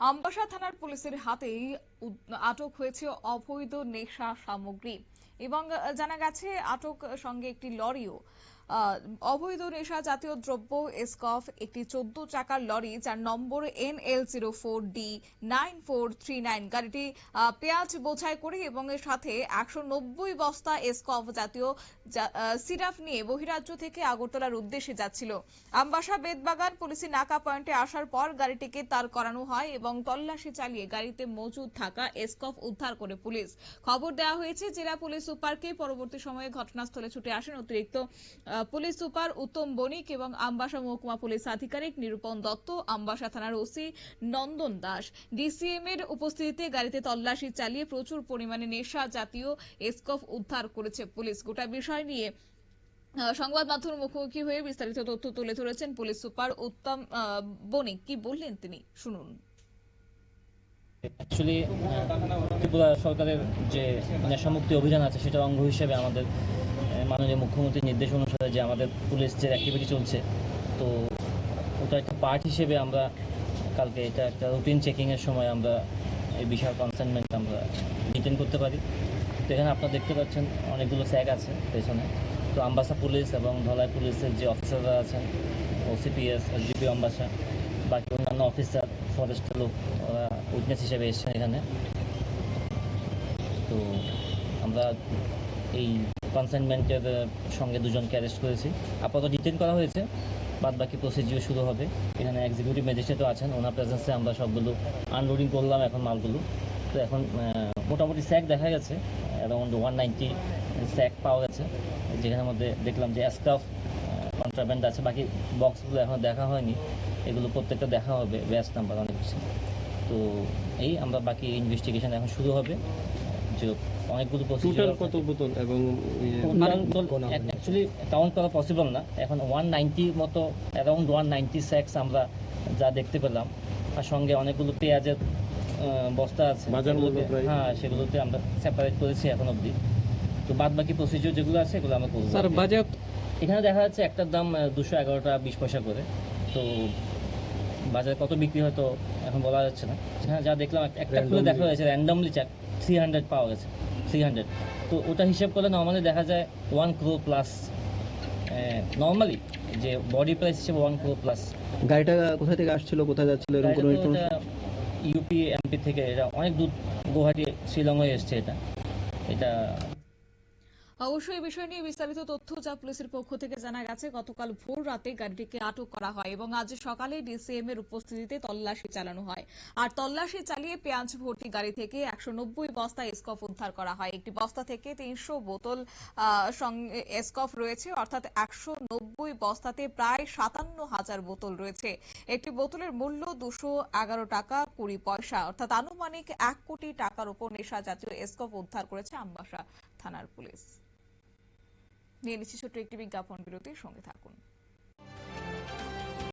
আমবাসা থানার পুলিশের হাতেই আটক হয়েছে অবৈধ নেশা সামগ্রী এবং জানা গেছে আটক সঙ্গে একটি লরিও। অবৈধ নেশা জাতীয় দ্রব্য এসকফ একটি 14 চাকার লরি যার নম্বর NL04D9439। গাড়িটি পেঁয়াজ বোঝাই করে এবং এর সাথে 190 বস্তা এসকফ জাতীয় সিরাপ নিয়ে বহিরাজ্য থেকে আগরতলার উদ্দেশ্যে যাচ্ছিল। আমবাসা বেদবাগান পুলিশি নাকা পয়েন্টে আসার পর গাড়িটিকে তাড় করানো হয় এবং তল্লাশি চালিয়ে গাড়িতে মজুদ থাকা এসকফ উদ্ধার করে পুলিশ। খবর দেওয়া হয়েছে জেলা পুলিশ সুপারকে। পরবর্তী সময়ে ঘটনাস্থলে ছুটে আসেন অতিরিক্ত পুলিশ সুপার উত্তম বণিক এবং আমবাসা মহকুমা পুলিশ আধিকারিক নিরূপণ দত্ত, আমবাসা থানার ওসি নন্দন দাস। ডিসিএম এর উপস্থিতিতে গাড়িতে তল্লাশি চালিয়ে প্রচুর পরিমাণে নেশা জাতীয় এসকফ উদ্ধার করেছে পুলিশ। গোটা বিষয় নিয়ে সংবাদ মাধ্যমের মুখোমুখি হয়ে বিস্তারিত তথ্য তুলে ধরেছেন পুলিশ সুপার উত্তম বণিক। কি বললেন তিনি, শুনুন। অ্যাকচুয়ালি ত্রিপুরা সরকারের যে নেশামুক্তি অভিযান আছে সেটার অঙ্গ হিসেবে আমাদের মাননীয় মুখ্যমন্ত্রীর নির্দেশ অনুসারে যে আমাদের পুলিশ যে অ্যাক্টিভিটি চলছে, তো ওটা একটা পার্ট হিসেবে আমরা কালকে এটা একটা রুটিন চেকিংয়ের সময় আমরা এই বিশাল কনসাইনমেন্ট আমরা ডিটেন করতে পারি। তো এখানে আপনারা দেখতে পাচ্ছেন অনেকগুলো স্যাগ আছে পেছনে। তো আমবাসা পুলিশ এবং ধলাই পুলিশের যে অফিসাররা আছেন, OCPS, SGP আমবাসা, বাকি অন্যান্য অফিসার, ফরেস্টের লোক, ওরা উইটনেস হিসেবে এসছেন এখানে। তো আমরা এই কনসাইনমেন্টের সঙ্গে দুজনকে অ্যারেস্ট করেছি, আপাতত ডিটেন করা হয়েছে। বাদ বাকি প্রসিডিওর শুরু হবে। এখানে এক্সিকিউটিভ ম্যাজিস্ট্রেটও আছেন, ওনার প্রেজেন্সে আমরা সবগুলো আনলোডিং করলাম এখন মালগুলো। তো এখন মোটামুটি স্যাক দেখা গেছে অ্যারাউন্ড 190 স্যাক পাওয়া গেছে, যেখানের মধ্যে দেখলাম যে স্টাফ কন্ট্রাব্যান্ড আছে। বাকি বক্সগুলো এখন দেখা হয়নি, এগুলো প্রত্যেকটা দেখা হবে, ব্যাচ নাম্বার অনেক কিছু। তো এই আমরা বাকি ইনভেস্টিগেশন এখন শুরু হবে। যে অনেকগুলো টোটাল কত বোতল এবং অ্যাকচুয়ালি কাউন্ট করা পসিবল না। এখন 190 মতো, অ্যারাউন্ড 190 স্যাক্স আমরা যা দেখতে পেলাম। আর সঙ্গে অনেকগুলো পেঁয়াজের বস্তা আছে, হ্যাঁ, সেগুলোতে আমরা সেপারেট করেছি এখন অবধি। তো বাদ বাকি প্রসিডিওর যেগুলো আছে এগুলো আমরা করবো। স্যার বাজেয়াপ্ত এখানে দেখা যাচ্ছে একটার দাম 211 টাকা 20 পয়সা করে। তো বাজারে কত বিক্রি হয় তো এখন বলা যাচ্ছে না। হ্যাঁ, যা দেখলাম একটা খুলে দেখা হয়েছে র্যান্ডমলি 300 পাওয়া গেছে, 300। তো ওটা হিসেব করলে নর্মালি দেখা যায় 1 crore প্লাস। নর্মালি যে বডি প্রাইস হিসেবে 1 crore প্লাস। গাড়িটা কোথা থেকে আসছিল, কোথায় যাচ্ছিল এরকম কোনো ইনফরমেশন? ইউপি এমপি থেকে, এটা অনেক দূর, গুয়াহাটি শিলং হয়ে এসছে এটা। অবশ্যই বিষয় নিয়ে বিস্তারিত তথ্য যা পুলিশের পক্ষ থেকে জানা গেছে, গতকাল ভোর রাতে গাড়িটিকে আটক করা হয় এবং আজ সকালে ডিসিএম এর উপস্থিতিতে তল্লাশি চালানো হয়। আর তল্লাশি চালিয়ে পেঁয়াজ ভর্তি গাড়ি থেকে 190 বস্তা এসকফ উদ্ধার করা হয়। একটি বস্তা থেকে 300 বোতল এসকফ রয়েছে, অর্থাৎ 190 বস্তাতে প্রায় 57,000 বোতল রয়েছে। একটি বোতলের মূল্য 211 টাকা 20 পয়সা, অর্থাৎ আনুমানিক 1 কোটি টাকার উপর নেশা জাতীয় এসকফ উদ্ধার করেছে আমবাসা থানার পুলিশ। নিয়ে নিচ্ছি ছোট্ট একটি বিজ্ঞাপন বিরতির সঙ্গে থাকুন।